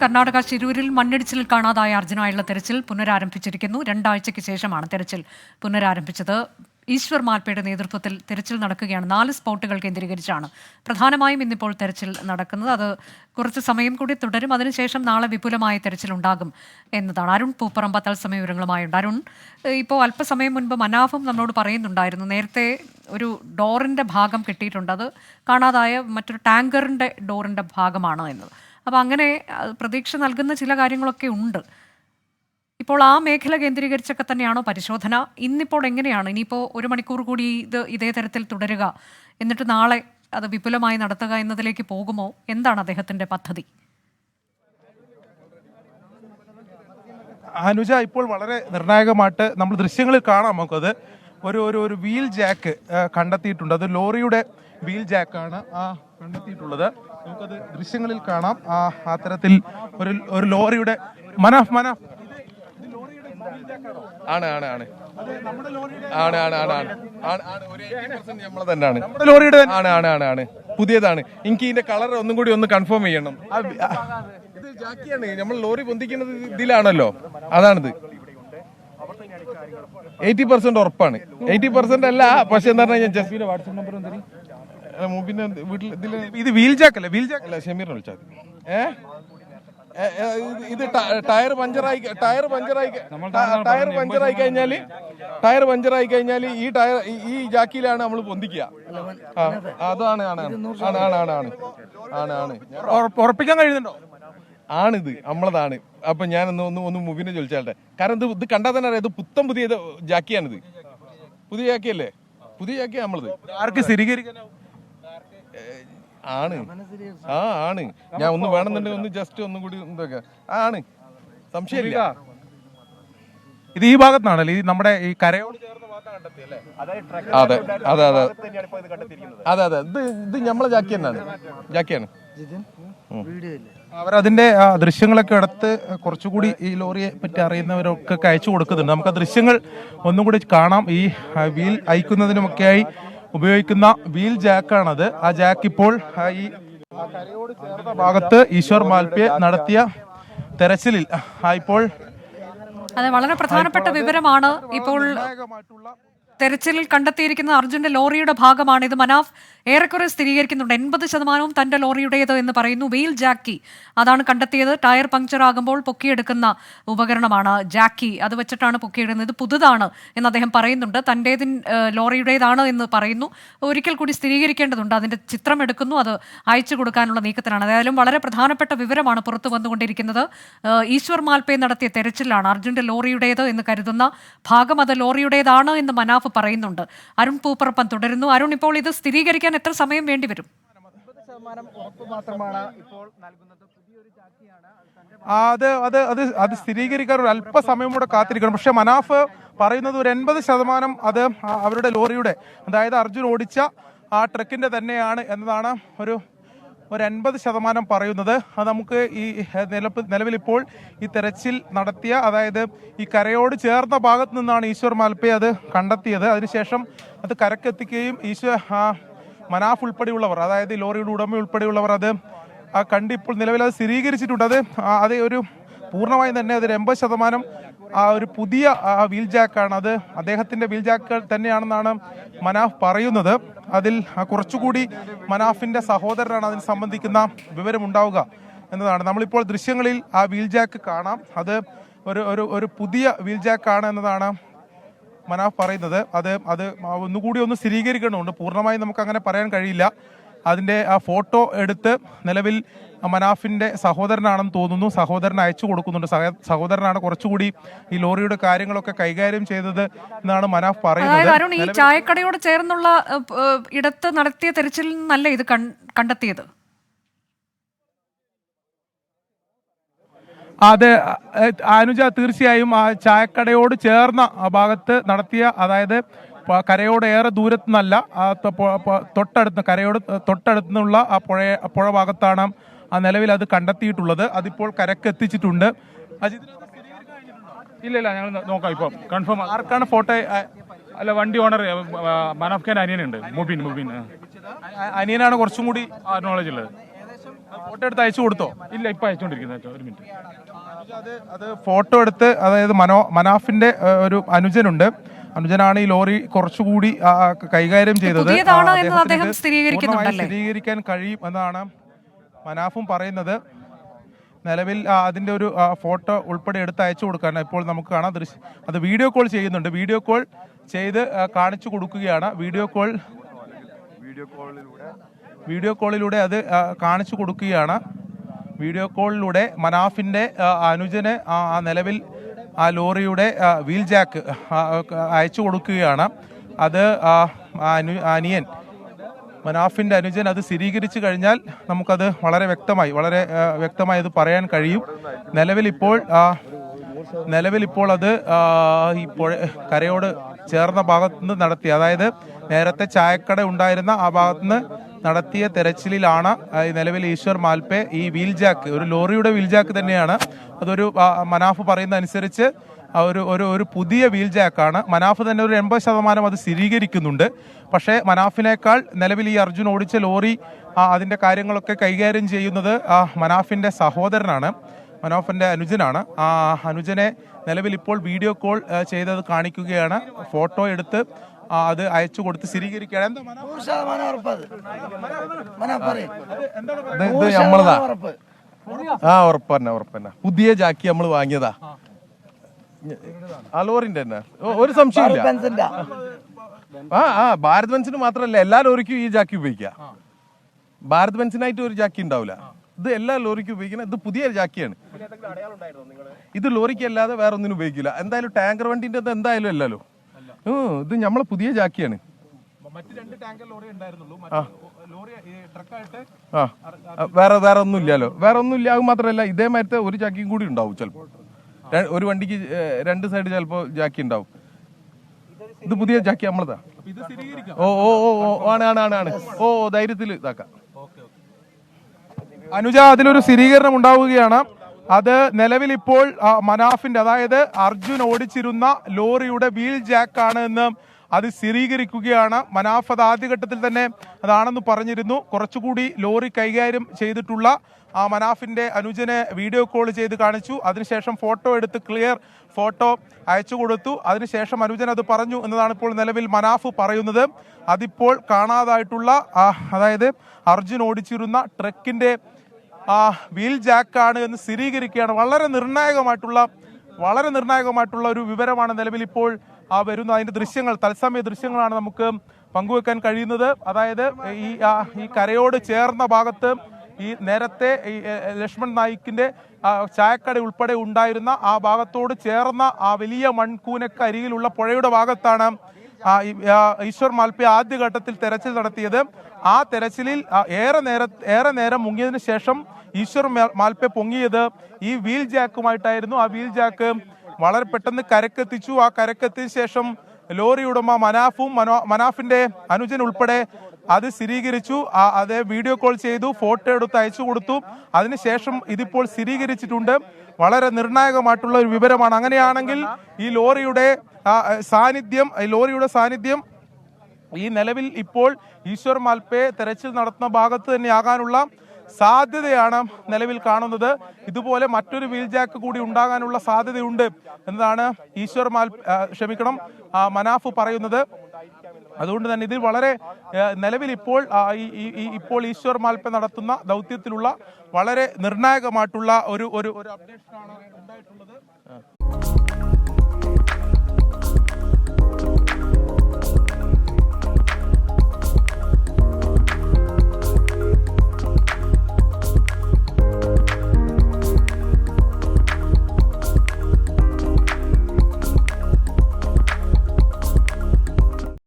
കർണാടക ശിരൂരിൽ മണ്ണിടിച്ചിലിൽ കാണാതായ അർജുനായുള്ള തെരച്ചിൽ പുനരാരംഭിച്ചിരിക്കുന്നു. 2 ആഴ്ചയ്ക്ക് ശേഷമാണ് തെരച്ചിൽ പുനരാരംഭിച്ചത്. ഈശ്വർ മാൽപ്പയുടെ നേതൃത്വത്തിൽ തെരച്ചിൽ നടക്കുകയാണ്. 4 സ്പോട്ടുകൾ കേന്ദ്രീകരിച്ചാണ് പ്രധാനമായും ഇന്നിപ്പോൾ തെരച്ചിൽ നടക്കുന്നത്. അത് കുറച്ച് സമയം കൂടി തുടരും. അതിനുശേഷം നാളെ വിപുലമായ തെരച്ചിൽ ഉണ്ടാകും എന്നതാണ്. അരുൺ പൂപ്പറമ്പ തത്സമയ വിവരങ്ങളുമായുണ്ട്. അരുൺ, ഇപ്പോൾ അല്പസമയം മുൻപ് മനാഫും നമ്മളോട് പറയുന്നുണ്ടായിരുന്നു, നേരത്തെ ഒരു ഡോറിൻ്റെ ഭാഗം കിട്ടിയിട്ടുണ്ട്, അത് കാണാതായ മറ്റൊരു ടാങ്കറിൻ്റെ ഡോറിൻ്റെ ഭാഗമാണ് എന്നത്. അപ്പോൾ അങ്ങനെ പ്രതീക്ഷ നൽകുന്ന ചില കാര്യങ്ങളൊക്കെ ഉണ്ട്. ഇപ്പോൾ ആ മേഖല കേന്ദ്രീകരിച്ചൊക്കെ തന്നെയാണോ പരിശോധന? ഇന്നിപ്പോൾ എങ്ങനെയാണ്? ഇനിയിപ്പോൾ 1 മണിക്കൂർ കൂടി ഇതേ തരത്തിൽ തുടരുക, എന്നിട്ട് നാളെ അത് വിപുലമായി നടത്തുക എന്നതിലേക്ക് പോകുമോ? എന്താണ് അദ്ദേഹത്തിൻ്റെ പദ്ധതി? അനുജ, ഇപ്പോൾ വളരെ നിർണായകമായിട്ട് നമ്മൾ ദൃശ്യങ്ങളിൽ കാണാം. നമുക്കത് ഒരു വീൽ ജാക്ക് കണ്ടെത്തിയിട്ടുണ്ട്. അത് ലോറിയുടെ വീൽ ജാക്കാണ് കണ്ടെത്തിയിട്ടുള്ളത്. നമുക്കത് ദൃശ്യങ്ങളിൽ കാണാം. ആ തരത്തിൽ ഒരു ലോറിയുടെ മനാഫ് ആണ് ആണ് ആണ് ആണ് ആണ് ആണ് ആണ് ഒരു 80% നമ്മളെ തന്നെയാണ്. ലോറിയുടെ ആണ് ആണ് ആണ് ആണ് പുതിയതാണ്. എനിക്ക് ഇതിന്റെ കളർ ഒന്നും കൂടി ഒന്ന് കൺഫേം ചെയ്യണം. ഇത് ജാക്കിയാണ്. നമ്മൾ ലോറി പൊന്തിക്കുന്നത് ഇതിലാണല്ലോ, അതാണിത്. 80% ഉറപ്പാണ്. 80% അല്ല, പക്ഷെ എന്താ പറഞ്ഞാൽ ജസ്ബിന്റെ വാട്സ്ആപ്പ് നമ്പർ മൂബിന്റെ വീട്ടിൽ ഇത് വീൽ ജാക്ക് അല്ല, വീൽ ജാക്ക് അല്ല, ഷമീറിനെ വിളിച്ചാൽ ഇത് ടയർ പഞ്ചറായി കഴിഞ്ഞാൽ ഈ ജാക്കിയിലാണ് നമ്മൾ പൊന്തിക്കുക. അതാണ് ആണ് ആണ് ആണ് ആണ് ആണ് ആണ് ഉറപ്പിക്കാൻ കഴിയുന്നുണ്ടോ? ആണിത് നമ്മളതാണ്. അപ്പൊ ഞാൻ ഒന്ന് മുബിനെ ചോദിച്ചാട്ടെ, കാരണം ഇത് കണ്ടാൽ തന്നെ അറിയാം, ഇത് പുതിയ ജാക്കിയാണിത്. പുതിയ ജാക്കിയല്ലേ? പുതിയ ജാക്കിയാ നമ്മളത്. ആർക്ക് സ്ഥിരീകരിക്കാൻ ആണ്? ആണ്. ഞാൻ ഒന്ന് വേണമെന്നുണ്ടെങ്കിൽ ഒന്ന് ജസ്റ്റ് ഒന്നും കൂടി എന്തൊക്കെ ആണ്, സംശയമില്ല. ഇത് ഈ ഭാഗത്താണല്ലേ, ഈ നമ്മുടെ ഈ കരയോട് ചേർന്ന ഭാഗത്താണ് കണ്ടെത്തിയല്ലേ? അതെ അതെ അതെ അതെ അതെ ഇത് നമ്മളെ ജാക്കിയാണ്. അവരതിന്റെ ദൃശ്യങ്ങളൊക്കെ എടുത്ത് കുറച്ചുകൂടി ഈ ലോറിയെ പറ്റി അറിയുന്നവരൊക്കെ അയച്ചു കൊടുക്കുന്നുണ്ട്. നമുക്ക് ആ ദൃശ്യങ്ങൾ ഒന്നും കൂടി കാണാം. ഈ വീൽ അയക്കുന്നതിനുമൊക്കെയായി ഉപയോഗിക്കുന്ന വീൽ ജാക്കാണത്. ആ ജാക്ക് ഇപ്പോൾ ഈ കരയോട് ചേർന്ന ഭാഗത്ത് ഈശ്വർ മാൽപ്പയെ നടത്തിയ തെരച്ചിലിൽ ഇപ്പോൾ അതെ, വളരെ പ്രധാനപ്പെട്ട വിവരമാണ്. ഇപ്പോൾ തെരച്ചിലിൽ കണ്ടെത്തിയിരിക്കുന്ന അർജുന്റെ ലോറിയുടെ ഭാഗമാണ് ഇത്. മനാഫ് ഏറെക്കുറെ സ്ഥിരീകരിക്കുന്നുണ്ട്. 80% തന്റെ ലോറിയുടേത് എന്ന് പറയുന്നു. വീൽ ജാക്കി അതാണ് കണ്ടെത്തിയത്. ടയർ പങ്ക്ചർ ആകുമ്പോൾ പൊക്കിയെടുക്കുന്ന ഉപകരണമാണ് ജാക്കി. അത് വെച്ചിട്ടാണ് പൊക്കിയെടുക്കുന്നത്. ഇത് പുതുതാണ് എന്ന് അദ്ദേഹം പറയുന്നുണ്ട്. തൻ്റേത് ലോറിയുടേതാണ് എന്ന് പറയുന്നു. ഒരിക്കൽ കൂടി സ്ഥിരീകരിക്കേണ്ടതുണ്ട്. അതിന്റെ ചിത്രം എടുക്കുന്നു, അത് അയച്ചു കൊടുക്കാനുള്ള നീക്കത്തിലാണ്. ഏതായാലും വളരെ പ്രധാനപ്പെട്ട വിവരമാണ് പുറത്തു വന്നുകൊണ്ടിരിക്കുന്നത്. ഈശ്വർ മാൽപ്പയെ നടത്തിയ തെരച്ചിലാണ് അർജുന്റെ ലോറിയുടേത് എന്ന് കരുതുന്ന ഭാഗം അത് ലോറിയുടേതാണ് എന്ന് മനാഫ് പറയുന്നുണ്ട്. അരുൺ പൂപ്പറപ്പം തുടരുന്നു. അരുൺ, ഇപ്പോൾ ഇത് സ്ഥിരീകരിക്കാൻ എത്ര സമയം വേണ്ടി വരും? അത് സ്ഥിരീകരിക്കാൻ ഒരു അല്പസമയം കൂടെ കാത്തിരിക്കണം. പക്ഷെ മനാഫ് പറയുന്നത് ഒരു 80% അത് അവരുടെ ലോറിയുടെ, അതായത് അർജുൻ ഓടിച്ച ആ ട്രക്കിന്റെ തന്നെയാണ് എന്നതാണ് ഒരു 80% പറയുന്നത്. അത് നമുക്ക് ഈ നിലവിൽ ഇപ്പോൾ ഈ തെരച്ചിൽ നടത്തിയ, അതായത് ഈ കരയോട് ചേർന്ന ഭാഗത്ത് നിന്നാണ് ഈശ്വർ മാൽപ്പയെ അത് കണ്ടെത്തിയത്. അതിനുശേഷം അത് കരക്കെത്തിക്കുകയും മനാഫ് ഉൾപ്പെടെയുള്ളവർ, അതായത് ലോറിയുടെ ഉടമ ഉൾപ്പെടെയുള്ളവർ അത് ഇപ്പോൾ നിലവിൽ അത് സ്ഥിരീകരിച്ചിട്ടുണ്ട്. അത് ഒരു പൂർണ്ണമായും തന്നെ അതൊരു 80% ഒരു പുതിയ വീൽ ജാക്കാണ്. അത് അദ്ദേഹത്തിന്റെ വീൽ ജാക്ക് തന്നെയാണെന്നാണ് മനാഫ് പറയുന്നത്. അതിൽ കുറച്ചുകൂടി മനാഫിന്റെ സഹോദരനാണ് അതിന് സംബന്ധിക്കുന്ന വിവരമുണ്ടാവുക എന്നതാണ്. നമ്മളിപ്പോൾ ദൃശ്യങ്ങളിൽ ആ വീൽ ജാക്ക് കാണാം. അത് ഒരു പുതിയ വീൽ ജാക്കാണ് എന്നതാണ് മനാഫ് പറയുന്നത്. അത് ഒന്നുകൂടി ഒന്ന് സ്ഥിരീകരിക്കണമുണ്ട്. പൂർണ്ണമായും നമുക്ക് അങ്ങനെ പറയാൻ കഴിയില്ല. അതിന്റെ ആ ഫോട്ടോ എടുത്ത് നിലവിൽ മനാഫിന്റെ സഹോദരനാണെന്ന് തോന്നുന്നു, സഹോദരൻ അയച്ചു കൊടുക്കുന്നുണ്ട്. സഹോദരനാണ് കുറച്ചുകൂടി ഈ ലോറിയുടെ കാര്യങ്ങളൊക്കെ കൈകാര്യം ചെയ്തത് എന്നാണ് മനാഫ് പറയുന്നത്. ഈ ചായക്കടയോട് ചേർന്നുള്ള ഇടത്ത് നടത്തിയ തെരച്ചിലിൽ നിന്നല്ല ഇത് കണ്ടെത്തിയത്? അതെ അനുജ, തീർച്ചയായും ആ ചായക്കടയോട് ചേർന്ന ഭാഗത്ത് നടത്തിയ, അതായത് കരയോട് ഏറെ ദൂരത്തു നിന്നല്ല, കരയോട് തൊട്ടടുത്തുനിന്നുള്ള ആ പുഴ ഭാഗത്താണ് ആ നിലവിൽ അത് കണ്ടെത്തിയിട്ടുള്ളത്. അതിപ്പോൾ കരക്കെത്തിച്ചിട്ടുണ്ട്. ഇല്ല, ഞങ്ങൾ നോക്കാം. ഇപ്പം കൺഫേം. ആർക്കാണ് ഫോട്ടോ? അല്ല, വണ്ടി ഓണർ മനാഫ് ഖാന്റെ അനിയനുണ്ട്, മുബിൻ. അനിയനാണ് കുറച്ചും കൂടി നോളജ് ഉള്ളത്. ഫോട്ടോ എടുത്ത് അയച്ചു കൊടുത്തോ? ഇല്ല, ഇപ്പൊ അയച്ചോണ്ടിരിക്കുന്നത്. ഒരു മിനിറ്റ്. അത് ഫോട്ടോ എടുത്ത്, അതായത് മനാഫിന്റെ ഒരു അനുജനുണ്ട്. അനുജനാണ് ഈ ലോറി കുറച്ചുകൂടി കൈകാര്യം ചെയ്തത്. പുതിയതാണ് എന്ന് അദ്ദേഹം അദ്ദേഹത്തിന് സ്ഥിരീകരിക്കുന്നുണ്ടല്ലേ? സ്ഥിരീകരിക്കാൻ കഴിയും എന്നാണ് മനാഫും പറയുന്നത്. നിലവിൽ അതിന്റെ ഒരു ഫോട്ടോ ഉൾപ്പെടെ എടുത്ത് അയച്ചു കൊടുക്കാൻ ഇപ്പോൾ നമുക്ക് കാണാം. അത് വീഡിയോ കോൾ ചെയ്യുന്നുണ്ട്. വീഡിയോ കോൾ ചെയ്ത് കാണിച്ചു കൊടുക്കുകയാണ്. വീഡിയോ കോളിലൂടെ അത് കാണിച്ചു കൊടുക്കുകയാണ്. വീഡിയോ കോളിലൂടെ മനാഫിന്റെ അനുജന് നിലവിൽ ആ ലോറിയുടെ വീൽ ജാക്ക് അയച്ചു കൊടുക്കുകയാണ്. അത് അനിയൻ മനാഫിന്റെ അനുജൻ അത് സ്ഥിരീകരിച്ചു കഴിഞ്ഞാൽ നമുക്കത് വളരെ വ്യക്തമായി അത് പറയാൻ കഴിയും. നിലവിൽ ഇപ്പോൾ അത് ഈ കരയോട് ചേർന്ന ഭാഗത്തുനിന്ന് നടത്തിയ, അതായത് നേരത്തെ ചായക്കട ഉണ്ടായിരുന്ന ആ ഭാഗത്തുനിന്ന് നടത്തിയ തെരച്ചിലിലാണ് നിലവിൽ ഈശ്വർ മാൽപെ ഈ വീൽ ജാക്ക്, ഒരു ലോറിയുടെ വീൽ ജാക്ക് തന്നെയാണ്. അതൊരു മനാഫ് പറയുന്ന അനുസരിച്ച് ഒരു പുതിയ വീൽ ജാക്കാണ്. മനാഫ് തന്നെ ഒരു 80% അത് സ്ഥിരീകരിക്കുന്നുണ്ട്. പക്ഷേ മനാഫിനേക്കാൾ നിലവിൽ ഈ അർജുൻ ഓടിച്ച ലോറി അതിന്റെ കാര്യങ്ങളൊക്കെ കൈകാര്യം ചെയ്യുന്നത് മനാഫിന്റെ സഹോദരനാണ്, മനാഫിന്റെ അനുജനാണ്. ആ അനുജനെ നിലവിൽ ഇപ്പോൾ വീഡിയോ കോൾ ചെയ്തത് കാണിക്കുകയാണ്. ഫോട്ടോ എടുത്ത് അത് അയച്ചു കൊടുത്ത് സ്ഥിരീകരിക്കുകയാണ്. ഇത് നമ്മളതാ. ഉറപ്പന്നെ പുതിയ ജാക്കി നമ്മൾ വാങ്ങിയതാ. ആ ലോറിന്റെ തന്നെ ഒരു സംശയമില്ല. ഭാരത് ബെൻസിന് മാത്രമല്ല, എല്ലാ ലോറിക്കും ഈ ജാക്കി ഉപയോഗിക്കാം. ഭാരത് ബെൻസിനായിട്ട് ഒരു ജാക്കി ഉണ്ടാവില്ല. ഇത് എല്ലാ ലോറിക്കും ഉപയോഗിക്കുന്നത്. ഇത് പുതിയ ജാക്കിയാണ്. ഇത് ലോറിക്ക് അല്ലാതെ വേറെ ഒന്നിനും ഉപയോഗിക്കില്ല. എന്തായാലും ടാങ്കർ വണ്ടിന്റെ എന്തായാലും അല്ലല്ലോ. ഇത് നമ്മളെ പുതിയ ജാക്കിയാണ്. വേറെ ഒന്നുമില്ലല്ലോ. അത് മാത്രമല്ല, ഇതേമാരത്തെ ഒരു ജാക്കിയും കൂടി ഉണ്ടാവും ചിലപ്പോൾ. ഒരു വണ്ടിക്ക് 2 സൈഡ് ചിലപ്പോ ജാക്കി ഉണ്ടാവും. ഇത് പുതിയ ജാക്കി നമ്മളതാ. ആണ്. ധൈര്യത്തിൽ ഇതാക്കാം. അനുജ, അതിലൊരു സ്ഥിരീകരണം ഉണ്ടാവുകയാണ്. അത് നിലവിൽ ഇപ്പോൾ മനാഫിന്റെ, അതായത് അർജുൻ ഓടിച്ചിരുന്ന ലോറിയുടെ വീൽ ജാക്കാണ് എന്ന് അത് സ്ഥിരീകരിക്കുകയാണ്. മനാഫ് അത് ആദ്യഘട്ടത്തിൽ തന്നെ അതാണെന്ന് പറഞ്ഞിരുന്നു. കുറച്ചുകൂടി ലോറി കൈകാര്യം ചെയ്തിട്ടുള്ള മനാഫിന്റെ അനുജനെ വീഡിയോ കോൾ ചെയ്ത് കാണിച്ചു. അതിനുശേഷം ഫോട്ടോ എടുത്ത് ക്ലിയർ ഫോട്ടോ അയച്ചു കൊടുത്തു. അതിനുശേഷം അനുജൻ അത് പറഞ്ഞു എന്നതാണ് ഇപ്പോൾ നിലവിൽ മനാഫ് പറയുന്നത്. അതിപ്പോൾ കാണാതായിട്ടുള്ള, അതായത് അർജുൻ ഓടിച്ചിരുന്ന ട്രക്കിന്റെ വീൽ ജാക്കാണ് എന്ന് സ്ഥിരീകരിക്കുകയാണ്. വളരെ നിർണായകമായിട്ടുള്ള ഒരു വിവരമാണ് നിലവിൽ ഇപ്പോൾ വരുന്ന. അതിന്റെ ദൃശ്യങ്ങൾ, തത്സമയ ദൃശ്യങ്ങളാണ് നമുക്ക് പങ്കുവെക്കാൻ കഴിയുന്നത്. അതായത് ഈ കരയോട് ചേർന്ന ഭാഗത്ത് ഈ നേരത്തെ ഈ ലക്ഷ്മൺ നായിക്കിന്റെ ചായക്കട ഉൾപ്പെടെ ഉണ്ടായിരുന്ന ആ ഭാഗത്തോട് ചേർന്ന ആ വലിയ മൺകൂനക്ക് അരികിലുള്ള പുഴയുടെ ഭാഗത്താണ് ഈശ്വർ മാൽപെ ആദ്യഘട്ടത്തിൽ തെരച്ചിൽ നടത്തിയത്. ആ തെരച്ചിലിൽ ഏറെ നേരം മുങ്ങിയതിനു ശേഷം ഈശ്വർ മാൽപെ പൊങ്ങിയത് ഈ വീൽ ജാക്കുമായിട്ടായിരുന്നു. ആ വീൽ ജാക്ക് വളരെ പെട്ടെന്ന് കരക്കെത്തിച്ചു. ആ കരക്കെത്തിയ ശേഷം ലോറി ഉടമ മനാഫിന്റെ അനുജൻ ഉൾപ്പെടെ അത് സ്ഥിരീകരിച്ചു. അതേ വീഡിയോ കോൾ ചെയ്തു, ഫോട്ടോ എടുത്ത് അയച്ചു കൊടുത്തു. അതിനുശേഷം ഇതിപ്പോൾ സ്ഥിരീകരിച്ചിട്ടുണ്ട്. വളരെ നിർണായകമായിട്ടുള്ള ഒരു വിവരമാണ്. അങ്ങനെയാണെങ്കിൽ ഈ ലോറിയുടെ സാന്നിധ്യം ഈ നിലവിൽ ഇപ്പോൾ ഈശ്വർ മാൽപെ തെരച്ചിൽ നടത്തുന്ന ഭാഗത്ത് തന്നെ ആകാനുള്ള സാധ്യതയാണ് നിലവിൽ കാണുന്നത്. ഇതുപോലെ മറ്റൊരു വീൽ ജാക്ക് കൂടി ഉണ്ടാകാനുള്ള സാധ്യതയുണ്ട് എന്നതാണ് മനാഫ് പറയുന്നത്. അതുകൊണ്ട് തന്നെ ഇതിൽ വളരെ നിലവിൽ ഇപ്പോൾ ഈശ്വർ മാൽപെ നടത്തുന്ന ദൗത്യത്തിലുള്ള വളരെ നിർണായകമായിട്ടുള്ള ഒരു അപ്ഡേഷനാണ് ഉണ്ടായിട്ടുള്ളത്.